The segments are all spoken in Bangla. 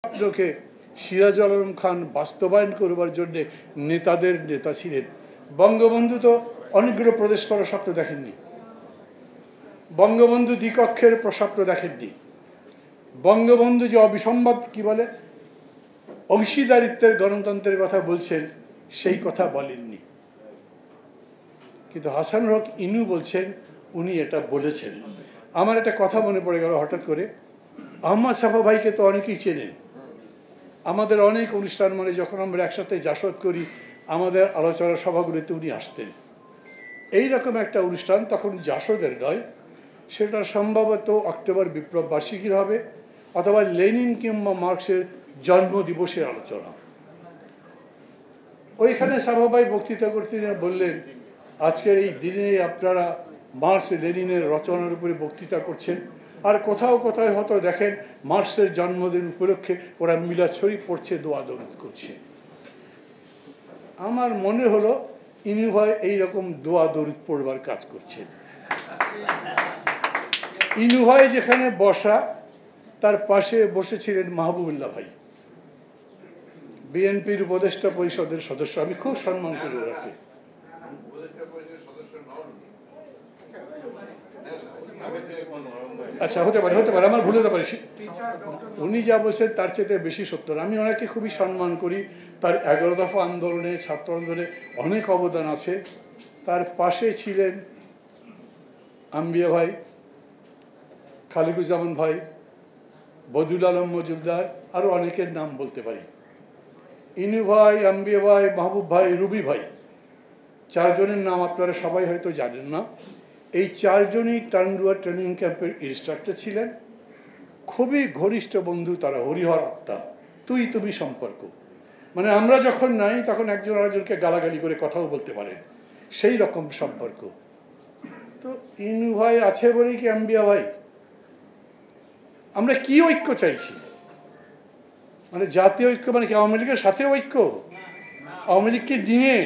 স্বপ্নকে সিরাজুল আলম খান বাস্তবায়ন করবার জন্য নেতাদের নেতা ছিলেন। বঙ্গবন্ধু তো অনেকগুলো প্রদেশ করার স্বপ্ন দেখেননি, বঙ্গবন্ধু দ্বিকক্ষের স্বপ্ন দেখেননি, বঙ্গবন্ধু যে অবিসম্বাদ কি বলে অংশীদারিত্বের গণতন্ত্রের কথা বলছেন সেই কথা বলেননি। কিন্তু হাসানুল হক ইনু বলছেন উনি এটা বলেছেন। আমার একটা কথা মনে পড়ে গেল হঠাৎ করে, আহমদ সাফা ভাইকে তো অনেকেই চেনেন। আমাদের অনেক অনুষ্ঠান মানে যখন আমরা একসাথে জাসদ করি আমাদের আলোচনা সভাগুলিতে উনি আসতেন। এইরকম একটা অনুষ্ঠান তখন জাসদের নয়, সেটা সম্ভবত অক্টোবর বিপ্লব বার্ষিকীর হবে অথবা লেনিন কিংবা মার্কসের জন্মদিবসের আলোচনা। ওইখানে সাফা ভাই বক্তৃতা করতে বললেন, আজকের এই দিনে আপনারা মার্কস লেনিনের রচনার উপরে বক্তৃতা করছেন, আর কোথাও কোথাও হয়তো দেখেন মার্কসের জন্মদিন উপলক্ষে ওরা মিলাদ শরীফ পড়ছে, দোয়া দরুদ করছে। আমার মনে হলো ইনি ভাই এইরকম দোয়া দরুদ পড়বার কাজ করছেন। ইনু ভাই যেখানে বসা তার পাশে বসেছিলেন মাহবুবুল্লাহ ভাই, বিএনপির উপদেষ্টা পরিষদের সদস্য। আমি খুব সম্মান করি ওনাকে। আচ্ছা, হতে পারে আমার ভুল হতে পারে। উনি যা বলছেন তার চেয়ে বেশি সত্য। আমি ওনাকে খুবই সম্মান করি, তার 11 দফা আন্দোলনে, ছাত্র আন্দোলনে অনেক অবদান আছে। তার পাশে ছিলেন আম্বিয়া ভাই, খালিকুজ্জামান ভাই, বদুল আলম মজুমদার, আরও অনেকের নাম বলতে পারি। ইনু ভাই, আম্বিয়া ভাই, মাহবুব ভাই, রুবি ভাই, চারজনের নাম আপনারা সবাই হয়তো জানেন না। এই চারজনই টান্ডুয়া ট্রেনিং ক্যাম্পের ইনস্ট্রাক্টর ছিলেন। খুবই ঘনিষ্ঠ বন্ধু তারা, হরিহর আত্মা, তুই তুমি সম্পর্ক। মানে আমরা যখন নাই তখন একজন আরেকজনকে গালাগালি করে কথাও বলতে পারেন, সেই রকম সম্পর্ক। তো ইনু ভাই আছে বলেই কি আম্বিয়া ভাই? আমরা কি ঐক্য চাইছি? মানে জাতীয় ঐক্য মানে কি আওয়ামী লীগের সাথে ঐক্য, আওয়ামী লীগকে নিয়ে?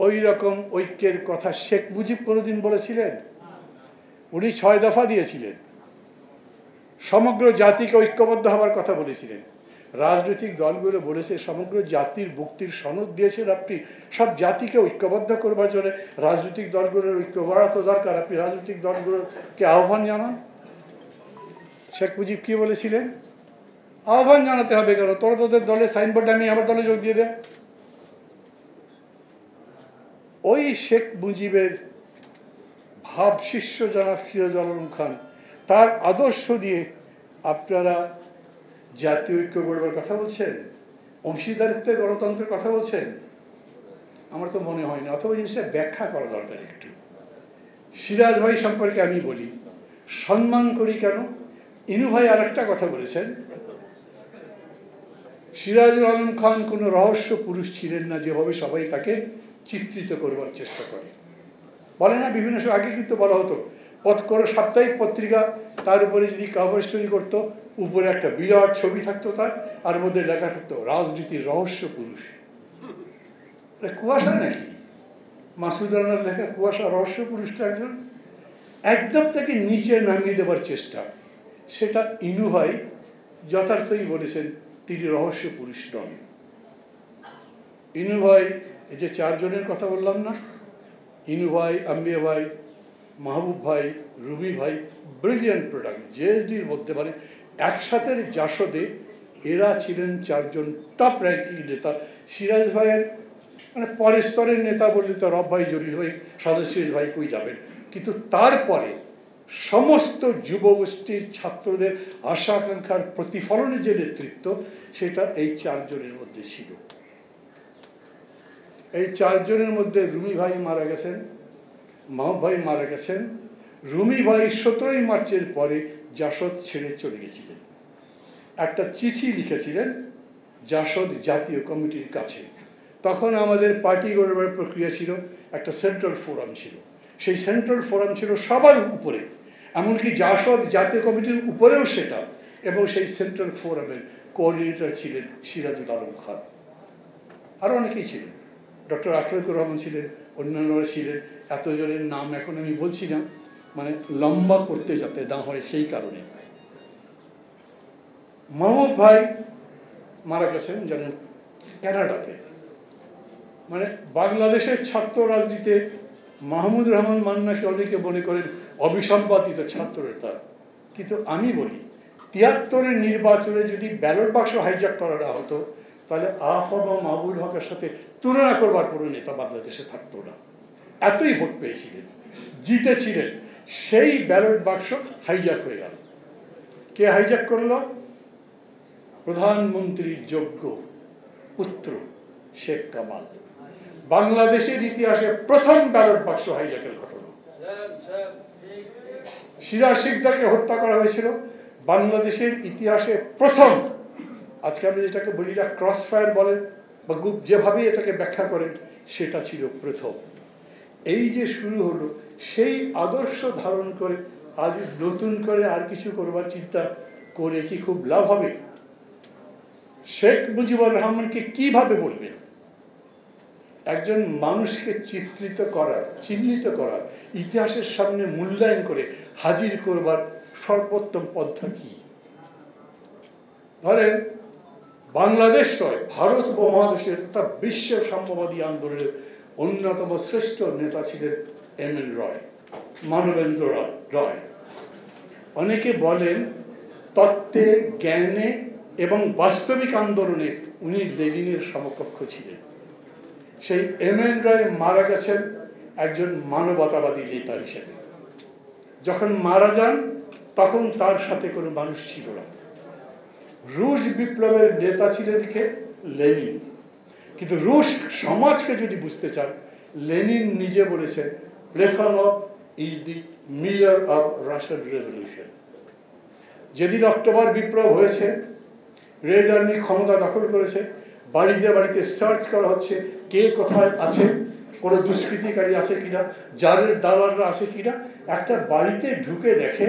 ওই রকম ঐক্যের কথা শেখ মুজিব কোনোদিন বলেছিলেন? উনি 6 দফা দিয়েছিলেন, সমগ্র জাতিকে ঐক্যবদ্ধ হওয়ার কথা বলেছিলেন। রাজনৈতিক দলগুলো বলেছে সমগ্র জাতির মুক্তির সনদ দিয়েছেন আপনি, সব জাতিকে ঐক্যবদ্ধ করবার জন্য রাজনৈতিক দলগুলোর ঐক্য করা তো দরকার, আপনি রাজনৈতিক দলগুলোকে আহ্বান জানান। শেখ মুজিব কি বলেছিলেন? আহ্বান জানাতে হবে কেন, তোরা তোদের দলে সাইনবোর্ড আমি আমার দলে যোগ দিয়ে দে। ওই শেখ মুজিবের ভাব শিষ্য জনাব সিরাজুল আলম খান, তার আদর্শ নিয়ে আপনারা জাতীয় ঐক্য গড়বার কথা বলছেন, অংশীদারিত্বের গণতন্ত্রের কথা বলছেন? আমার তো মনে হয় না, অথবা জিনিসটা ব্যাখ্যা করা দরকার একটু। সিরাজ ভাই সম্পর্কে আমি বলি, সম্মান করি কেন? ইনু ভাই আর একটা কথা বলেছেন, সিরাজুল আলম খান কোনো রহস্য পুরুষ ছিলেন না, যেভাবে সবাই তাকে চিত্রিত করবার চেষ্টা করে। বলে না বিভিন্ন সময়, আগে কিন্তু বলা হতো কোনো সাপ্তাহিক পত্রিকা তার উপরে যদি কভার স্টোরি করতো, উপরে একটা বিরাট ছবি থাকতো তার, আর মধ্যে লেখা থাকতো রাজনীতির রহস্য পুরুষ। কুয়াশা নাকি? মাসুদ রানার লেখা কুয়াশা রহস্য পুরুষটা একদম তাকে নিচে নামিয়ে দেবার চেষ্টা। সেটা ইনু ভাই যথার্থই বলেছেন, তিনি রহস্য পুরুষ নন। ইনু ভাই, এই যে চারজনের কথা বললাম না, ইনু ভাই, আম্বিয়া ভাই, মাহবুব ভাই, রুবি ভাই, ব্রিলিয়ান্ট প্রোডাক্ট জেএসডির মধ্যে। মানে একসাথে জাসদে এরা ছিলেন চারজন টপ র্যাঙ্কিং নেতা। সিরাজ ভাইয়ের মানে পরের স্তরের নেতা বললে তো রব ভাই, জলিল ভাই, সদস্য ভাই কই যাবেন, কিন্তু তারপরে সমস্ত যুবগোষ্ঠীর ছাত্রদের আশা আকাঙ্ক্ষার প্রতিফলনের যে নেতৃত্ব, সেটা এই চারজনের মধ্যে ছিল। এই চারজনের মধ্যে রুমি ভাই মারা গেছেন, মাহবুব ভাই মারা গেছেন। রুমি ভাই 17ই মার্চের পরে জাসদ ছেড়ে চলে গেছিলেন। একটা চিঠি লিখেছিলেন জাসদ জাতীয় কমিটির কাছে। তখন আমাদের পার্টি গড়বার প্রক্রিয়া ছিল, একটা সেন্ট্রাল ফোরাম ছিল। সেই সেন্ট্রাল ফোরাম ছিল সবার উপরে, এমনকি জাসদ জাতীয় কমিটির উপরেও সেটা। এবং সেই সেন্ট্রাল ফোরামের কোঅর্ডিনেটর ছিলেন সিরাজুল আলম খান, আরও অনেকেই ছিলেন, ডক্টর আখলাকুর রহমান ছিলেন, অন্যান্যরা ছিলেন। এতজনের নাম এখন আমি বলছি না, মানে লম্বা করতে যাতে না হয় সেই কারণে। মাহমুদ ভাই মারা গেছেন জানেন কানাডাতে। মানে বাংলাদেশের ছাত্র রাজনীতিতে মাহমুদ রহমান মান্নাকে অনেকে মনে করেন অবিসম্পাদিত ছাত্র নেতা, কিন্তু আমি বলি ৭৩-এর নির্বাচনে যদি ব্যালট বাক্স হাইজ্যাক করা না হতো তাহলে আফম মাহবুল হকের সাথে তুলনা করবার কোনো নেতা বাংলাদেশে থাকতো না। এতই ভোট পেয়েছিলেন, জিতেছিলেন, সেই ব্যালট বাক্স হাইজ্যাক হয়ে গেল। কে হাইজ্যাক করল? প্রধানমন্ত্রীর যোগ্য পুত্র শেখ কামাল। বাংলাদেশের ইতিহাসে প্রথম ব্যালট বাক্স হাইজ্যাকের ঘটনা। সিরাজ শিকদারকে হত্যা করা হয়েছিল, বাংলাদেশের ইতিহাসে প্রথম। আজকে আমি যেটাকে বলি না ক্রস ফায়ার বলেন বা যেভাবে এটাকে ব্যাখ্যা করেন, সেটা ছিল প্রথম। এই যে শুরু হলো, সেই আদর্শ ধারণ করে আজ নতুন করে আর কিছু করবার চিন্তা করে কি খুব লাভ হবে? শেখ মুজিবুর রহমানকে কিভাবে বলবেন? একজন মানুষকে চিত্রিত করার, চিহ্নিত করার, ইতিহাসের সামনে মূল্যায়ন করে হাজির করবার সর্বোত্তম পন্থা কি? ধরেন বাংলাদেশ নয়, ভারত উপমহাদেশের তথা বিশ্ব সাম্যবাদী আন্দোলনের অন্যতম শ্রেষ্ঠ নেতা ছিলেন এম.এন. রয়, মানবেন্দ্র রয়। অনেকে বলেন তত্ত্বে, জ্ঞানে এবং বাস্তবিক আন্দোলনে উনি লেনিনের সমকক্ষ ছিলেন। সেই এম.এন. রয় মারা গেছেন একজন মানবতাবাদী নেতা হিসেবে। যখন মারা যান তখন তার সাথে কোনো মানুষ ছিল না। রুশ বিপ্লবের নেতা ছিলেন কে? লেনিন। কিন্তু রুশ সমাজকে যদি বুঝতে চান, লেনিন নিজে বলেছেন Plekhanov is the mirror of Russian revolution. যেদিন অক্টোবর বিপ্লব হয়েছে, রেড আর্মি ক্ষমতা দখল করেছে, বাড়িতে বাড়িতে সার্চ করা হচ্ছে কে কোথায় আছে, কোনো দুষ্কৃতিকারী আছে কিনা, জারের দালালরা আছে কিনা। একটা বাড়িতে ঢুকে দেখে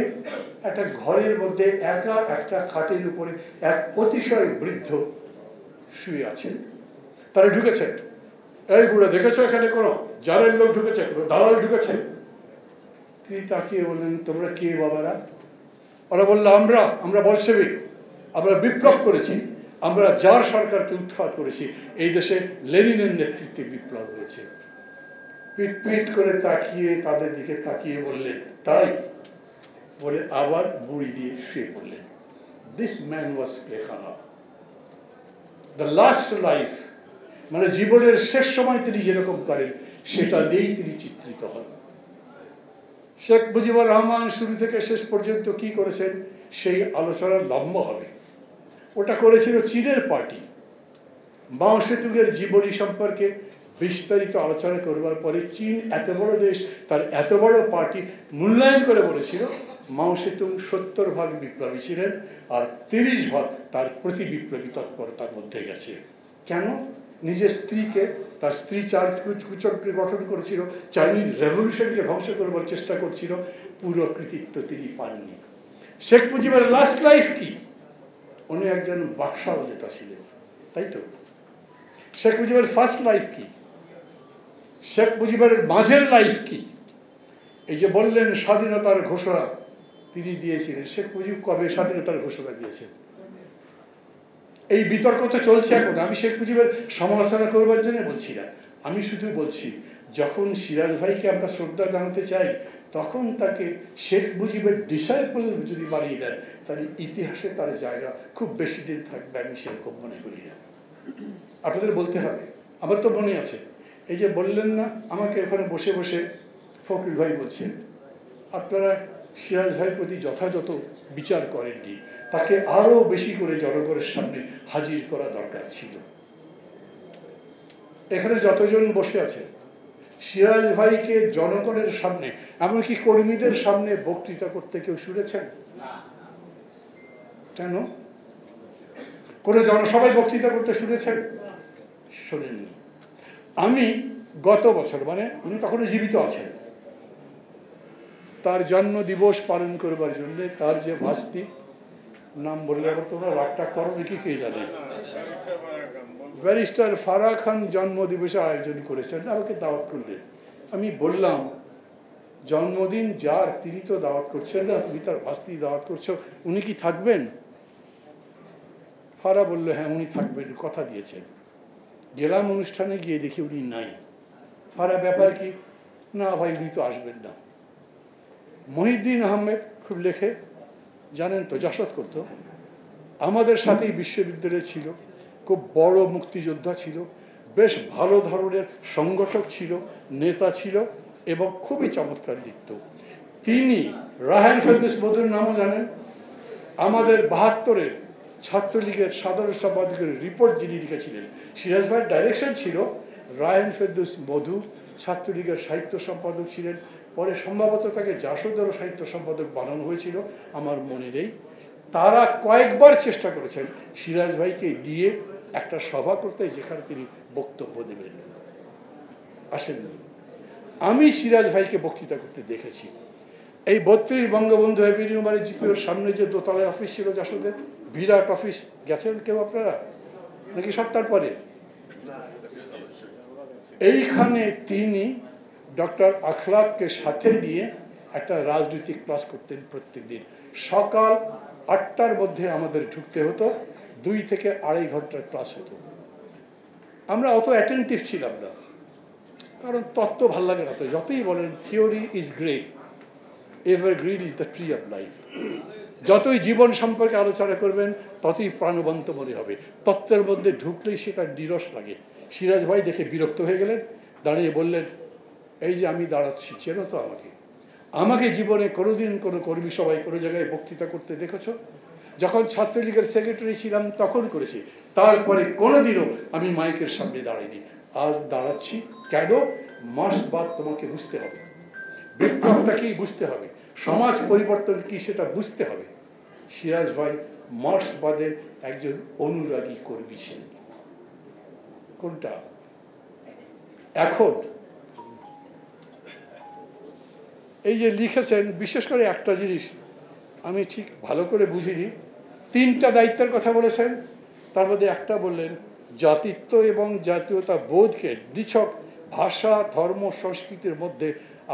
একটা ঘরের মধ্যে একা একটা খাটের উপরে এক অতিশয় বৃদ্ধ শুয়ে আছেন। তারা ঢুকেছেন, এই বুড়ো দেখেছো এখানে কোনো জারের লোক ঢুকেছে, কোনো দালাল ঢুকেছে? তিনি তাকিয়ে বললেন, তোমরা কে বাবারা? ওরা বললো, আমরা বলশেভিক, আমরা বিপ্লব করেছি, আমরা জার সরকারকে উৎখাত করেছি, এই দেশে লেনিনের নেতৃত্বে বিপ্লব হয়েছে। পিট পিট করে তাকিয়ে তাদের দিকে তাকিয়ে বললেন, তাই বলে আবার বুড়ি দিয়ে শুয়ে পড়লেন। This man was Plekhanov. The last life, মানে জীবনের শেষ সময় তিনি যেরকম করেন সেটা দিয়েই তিনি চিত্রিত হন। শেখ মুজিবুর রহমান শুরু থেকে শেষ পর্যন্ত কি করেছেন সেই আলোচনা লম্বা হবে। ওটা করেছিল চীনের পার্টি। মাও সেতুংয়ের জীবনী সম্পর্কে বিস্তারিত আলোচনা করবার পরে চীন এত বড় দেশ, তার এত বড় পার্টি মূল্যায়ন করে বলেছিল মাও সেতুং ৭০% বিপ্লবী ছিলেন আর ৩০% তার প্রতি বিপ্লবী তৎপরতার মধ্যে গেছে। কেন? নিজের স্ত্রীকে, তার স্ত্রী চার কুচক্রে গঠন করেছিল, চাইনিজ রেভলিউশনকে ধ্বংস করবার চেষ্টা করছিল, পুরো কৃতিত্ব তিনি পাননি। শেখ মুজিবের লাস্ট লাইফ কি? উনি একজন বাকশাল নেতা ছিলেন, তাই তো? শেখ মুজিবের ফার্স্ট লাইফ কি? শেখ মুজিবের মাঝের লাইফ কি? এই যে বললেন স্বাধীনতার ঘোষণা তিনি দিয়েছিলেন, শেখ মুজিব কবে স্বাধীনতার ঘোষণা দিয়েছেন? এই বিতর্ক তো চলছে এখন। আমি শেখ মুজিবের সমালোচনা করবার জন্য বলছি না, আমি শুধু বলছি যখন সিরাজ ভাইকে আমরা শ্রদ্ধা জানাতে চাই তখন তাকে শেখ মুজিবের ডিসাইপল যদি বানিয়ে দেন তাহলে ইতিহাসে তার জায়গা খুব বেশি দিন থাকবে আমি সেরকম মনে করি না। আপনাদের বলতে হবে, আমার তো মনে আছে। এই যে বললেন না, আমাকে ওখানে বসে বসে ফখরুল ভাই বলছেন আপনারা সিরাজ ভাইয়ের প্রতি যথাযথ বিচার করেননি, তাকে আরো বেশি করে জনগণের সামনে হাজির করা দরকার ছিল। এখানে যতজন বসে আছে সিরাজ ভাইকে জনগণের সামনে, এমনকি কর্মীদের সামনে বক্তৃতা করতে কেউ শুনেছেন? কেন? কোন জনসভায় বক্তৃতা করতে শুনেছেন? শোনেননি। আমি গত বছর, মানে উনি তখন জীবিত আছেন, তার জন্ম দিবস পালন করবার জন্য তার যে ভাস্তি, নাম বললে আবার তোমরা রাগটা করো নাকি কে জানে, ব্যারিস্টার ফারাহ খান জন্ম দিবসে আয়োজন করেছেন, আমাকে দাওয়াত করলেন। আমি বললাম জন্মদিন যার তিনি তো দাওয়াত করছেন না, তুমি তার ভাস্তি দাওয়াত করছো, উনি কি থাকবেন? ফারা বলল, হ্যাঁ উনি থাকবেন, কথা দিয়েছেন। গেলাম অনুষ্ঠানে, গিয়ে দেখি উনি নাই। ফারা, ব্যাপার কি? না ভাই, উনি তো আসবেন না। মহিউদ্দিন আহমেদ খুব লেখে, জানেন তো, জাসদ করতো, আমাদের সাথেই বিশ্ববিদ্যালয়ে ছিল, খুব বড় মুক্তিযোদ্ধা ছিল, বেশ ভালো ধরনের সংগঠক ছিল, নেতা ছিল এবং খুবই চমৎকার লিখত। তিনি রায়হান ফেরদৌস মধুর নামও জানেন। আমাদের ৭২-এর ছাত্রলীগের সাধারণ সম্পাদকের রিপোর্ট যিনি লিখেছিলেন, সিরাজ ভাইয়ের ডাইরেকশন ছিল, রায়হান ফেরদৌস মধু ছাত্রলীগের সাহিত্য সম্পাদক ছিলেন। পরে সম্ভবত তাকে জাসদেরও সাহিত্য সম্পাদক বানানো হয়েছিল, আমার মনে নেই। তারা কয়েকবার চেষ্টা করেছেন সিরাজ ভাইকে দিয়ে একটা সভা করতে, যেখানে তিনি বক্তব্য দেবেন, আসেননি। আমি সিরাজ ভাইকে বক্তৃতা করতে দেখেছি। এই ৩২ বঙ্গবন্ধু এভিনিউমারের জিপিওর সামনে যে দোতলায় অফিস ছিল জাসদের, বিরাট অফিস, গেছেন কেউ আপনারা নাকি সপ্তাহ পরে? এইখানে তিনি ডক্টর আখলাককে সাথে নিয়ে একটা রাজনৈতিক ক্লাস করতেন প্রত্যেক দিন। সকাল ৮টার মধ্যে আমাদের ঢুকতে হতো, ২ থেকে ২.৫ ঘন্টার ক্লাস হতো। আমরা অত অ্যাটেন্টিভ ছিলাম না, কারণ তত্ত্ব ভাল লাগে না তো। যতই বলেন theory is grey, evergreen is the tree of life. যতই জীবন সম্পর্কে আলোচনা করবেন ততই প্রাণবন্ত মনে হবে। তত্ত্বের মধ্যে ঢুকলেই সেটা নিরস লাগে। সিরাজ ভাই দেখে বিরক্ত হয়ে গেলেন, দাঁড়িয়ে বললেন, এই যে আমি দাঁড়াচ্ছি, চেনো তো আমাকে? আমাকে জীবনে কোনোদিন কোনো কর্মী সভায় কোনো জায়গায় বক্তৃতা করতে দেখেছো? যখন ছাত্রলীগের সেক্রেটারি ছিলাম তখন করেছি, তারপরে কোনোদিনও আমি মাইকের সামনে দাঁড়াইনি। আজ দাঁড়াচ্ছি কেন? মার্ক্সবাদ তোমাকে বুঝতে হবে, বিপ্লবটা কি বুঝতে হবে, সমাজ পরিবর্তন কি সেটা বুঝতে হবে। সিরাজ ভাই মার্ক্সবাদের একজন অনুরাগী কর্মী ছিলেন। কোনটা? এখন এই যে লিখেছেন, বিশেষ করে একটা জিনিস আমি ঠিক ভালো করে বুঝিনি। 3টা দায়িত্বের কথা বলেছেন, তার মধ্যে একটা বললেন জাতিত্ব এবং জাতীয়তা বোধকে নিছক ভাষা, ধর্ম, সংস্কৃতির মধ্যে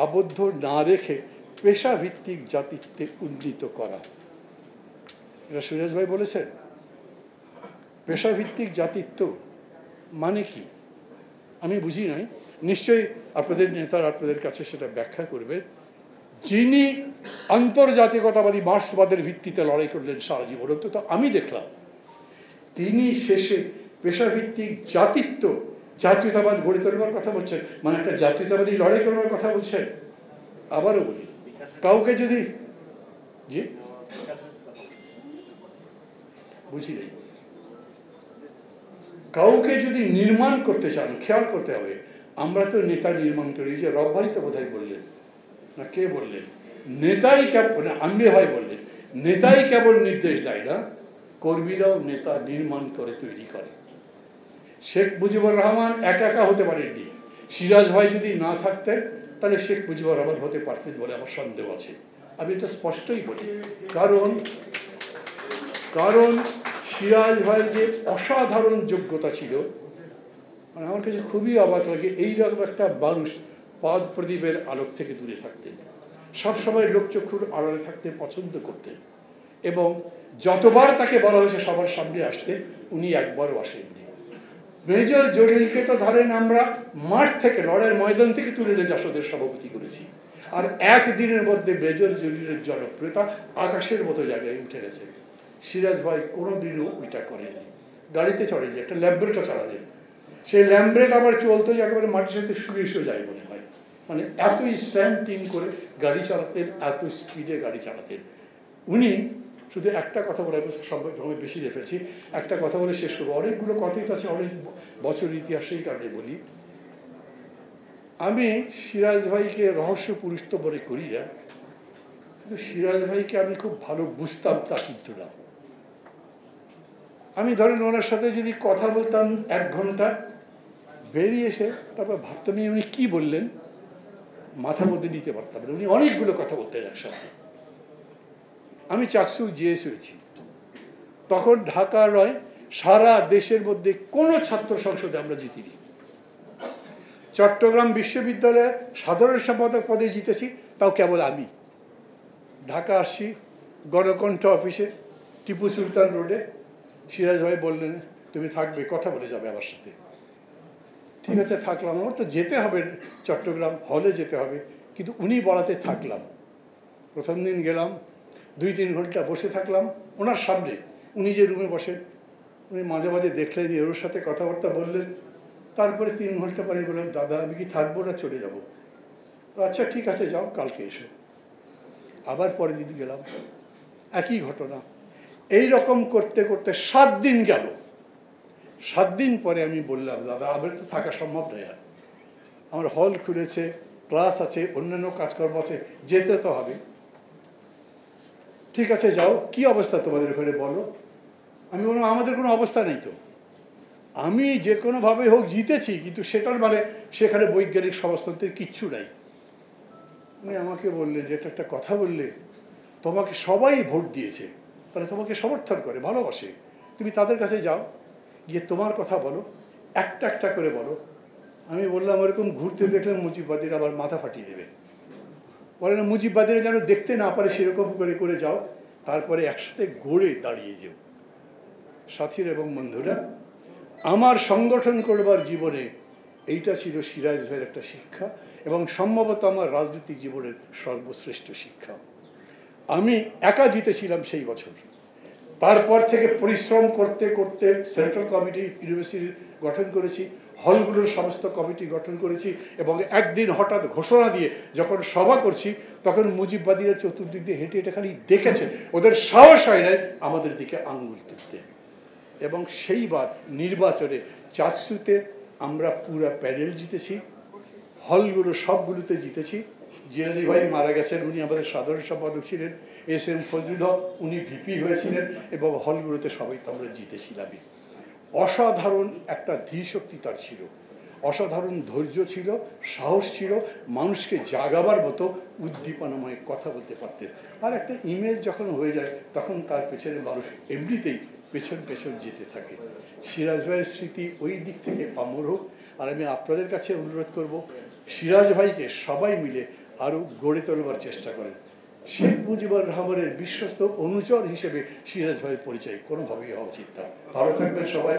আবদ্ধ না রেখে পেশাভিত্তিক জাতিত্বে উন্নীত করা। এটা সুরেশ ভাই বলেছেন। পেশাভিত্তিক জাতিত্ব মানে কি আমি বুঝি নাই, নিশ্চয়ই আপনাদের নেতারা আপনাদের কাছে সেটা ব্যাখ্যা করবেন। যিনি আন্তর্জাতিকতাবাদী মার্ক্সবাদের ভিত্তিতে লড়াই করলেন সারা জীবন, অন্তত আমি দেখলাম, তিনি শেষে পেশাভিত্তিক জাতিত্ব, জাতীয়তাবাদ গড়ে তোলবার কথা বলছেন, মানে একটা জাতীয়তাবাদী লড়াই করবার কথা বলছেন। আবারও বলি, কাউকে যদি জি বুঝি নেই, কাউকে যদি নির্মাণ করতে চান, খেয়াল করতে হবে, আমরা তো নেতা নির্মাণ করি। যে রব ভাই তো বোধহয় বললেন, না কে বললেন, নেতাই কেবল, আম্বে ভাই বললেন, নেতাই কেবল নির্দেশ দেয় না, কর্মীরাও নেতা নির্মাণ করে, তৈরি করে। শেখ মুজিবুর রহমান একা একা হতে পারেননি। সিরাজ ভাই যদি না থাকতেন তাহলে শেখ মুজিবুর রহমান হতে পারতেন বলে আমার সন্দেহ আছে। আমি এটা স্পষ্টই বলি, কারণ সিরাজ ভাইয়ের যে অসাধারণ যোগ্যতা ছিল, মানে আমার কাছে খুবই অবাক লাগে। এইরকম একটা মানুষ পদ প্রদীপের আলোক থেকে দূরে থাকতেন, সবসময় লোকচক্ষুর আড়ালে থাকতে পছন্দ করতেন, এবং যতবার তাকে বলা হয়েছে সবার সামনে আসতে, উনি একবারও আসেননি। মেজর জলিলকে তো ধরেন আমরা মাঠ থেকে, লড়াইয়ের ময়দান থেকে তুলে এনে জাসদের সভাপতি করেছি, আর একদিনের মধ্যে মেজর জলিলের জনপ্রিয়তা আকাশের মতো জায়গায় উঠে গেছে। সিরাজ ভাই কোনোদিনও ওইটা করেননি। গাড়িতে চড়েনি, একটা ল্যাম্ব্রেটা চালাতেন, সেই ল্যাম্ব্রেট আবার চলতো একেবারে মাটির সাথে শুয়ে যায় মনে হয়। মানে এতই স্ট্যান্ডিং করে গাড়ি চালাতেন, এত স্পিডে গাড়ি চালাতেন। উনি শুধু একটা কথা বলে, সময় বেশি রেখেছি, একটা কথা বলে শেষ করবো। অনেকগুলো কথাই তো আছে, অনেক বছর ইতিহাস, সেই কারণে বলি। আমি সিরাজ ভাইকে রহস্য পুরুষ তো বলে করি না, কিন্তু সিরাজ ভাইকে আমি খুব ভালো বুঝতাম তা কিন্তু না। আমি ধরেন ওনার সাথে যদি কথা বলতাম 1 ঘন্টা, বেরিয়ে এসে তারপর ভাবতাম উনি কি বললেন, মাথার মধ্যে নিতে পারতাম না। উনি অনেকগুলো কথা বলতেন একসাথে। আমি চাকসুক জিএস হয়েছি, তখন ঢাকা নয় সারা দেশের মধ্যে কোনো ছাত্র সংসদে আমরা জিতিনি। চট্টগ্রাম বিশ্ববিদ্যালয়ে সাধারণ সম্পাদক পদে জিতেছি, তাও কেবল আমি। ঢাকা আসছি গণকণ্ঠ অফিসে, টিপু সুলতান রোডে, সিরাজ ভাই বললেন, তুমি থাকবে, কথা বলে যাবে আমার সাথে। ঠিক আছে, থাকলাম। আমার তো যেতে হবে চট্টগ্রাম, হলে যেতে হবে, কিন্তু উনি বলাতে থাকলাম। প্রথম দিন গেলাম, 2-3 ঘন্টা বসে থাকলাম ওনার সামনে। উনি যে রুমে বসেন, উনি মাঝে মাঝে দেখলেন, ওর সাথে কথাবার্তা বললেন। তারপরে 3 ঘন্টা পরে বললাম, দাদা আমি কি থাকবো না চলে যাব? আচ্ছা ঠিক আছে, যাও, কালকে এসো। আবার পরের দিন গেলাম, একই ঘটনা। এই রকম করতে করতে 7 দিন গেল। 7 দিন পরে আমি বললাম, দাদা আমার তো থাকা সম্ভব নয়, আর আমার হল খুলেছে, ক্লাস আছে, অন্যান্য কাজকর্ম আছে, যেতে তো হবে। ঠিক আছে যাও, কি অবস্থা তোমাদের ওখানে বলো। আমি বললাম, আমাদের কোনো অবস্থা নেই তো, আমি যে কোনোভাবে হোক জিতেছি, কিন্তু সেটার মানে সেখানে বৈজ্ঞানিক সমাজতন্ত্রের কিচ্ছু নাই। উনি আমাকে বললেন, যে এটা একটা কথা বললে, তোমাকে সবাই ভোট দিয়েছে, তারা তোমাকে সমর্থন করে, ভালোবাসে, তুমি তাদের কাছে যাও, গিয়ে তোমার কথা বলো, একটা একটা করে বলো। আমি বললাম, ওরকম ঘুরতে দেখলে মুজিববাদীরা আবার মাথা ফাটিয়ে দেবে। বলে না, মুজিববাদীরা যেন দেখতে না পারে সেরকম করে করে যাও, তারপরে একসাথে গড়ে দাঁড়িয়ে যেও। সাথীরা এবং বন্ধুরা, আমার সংগঠন করবার জীবনে এইটা ছিল সিরাজ ভাইয়ের একটা শিক্ষা, এবং সম্ভবত আমার রাজনৈতিক জীবনের সর্বশ্রেষ্ঠ শিক্ষা। আমি একা জিতেছিলাম সেই বছর। তারপর থেকে পরিশ্রম করতে করতে সেন্ট্রাল কমিটি ইউনিভার্সিটি গঠন করেছি, হলগুলোর সমস্ত কমিটি গঠন করেছি, এবং একদিন হঠাৎ ঘোষণা দিয়ে যখন সভা করছি, তখন মুজিববাদীরা চতুর্দিক দিয়ে হেঁটে হেঁটে খালি দেখেছে, ওদের সাহস হয় নাই আমাদের দিকে আঙ্গুল তুলতে। এবং সেইবার নির্বাচনে চাকসুতে আমরা পুরা প্যানেল জিতেছি, হলগুলো সবগুলোতে জিতেছি। জিলানি ভাই মারা গেছেন, উনি আমাদের সাধারণ সম্পাদক ছিলেন। এস.এম. ফজলুল হক, উনি ভিপি হয়েছিলেন, এবং হলগুলোতে সবাই তো আমরা জিতেছিলামই। অসাধারণ একটা ধীশক্তি তার ছিল, অসাধারণ ধৈর্য ছিল, সাহস ছিল, মানুষকে জাগাবার মতো উদ্দীপনাময় কথা বলতে পারতেন। আর একটা ইমেজ যখন হয়ে যায়, তখন তার পেছনে মানুষ এমনিতেই পেছন পেছন যেতে থাকে। সিরাজ ভাইয়ের স্মৃতি ওই দিক থেকে অমর হোক। আর আমি আপনাদের কাছে অনুরোধ করব, সিরাজ ভাইকে সবাই মিলে আরও গড়ে তোলবার চেষ্টা করেন। শেখ মুজিবুর রহমানের বিশ্বস্ত অনুচর হিসেবে সিরাজ ভাইয়ের পরিচয় কোনোভাবেই হওয়া উচিত না। ভালো থাকবেন সবাই।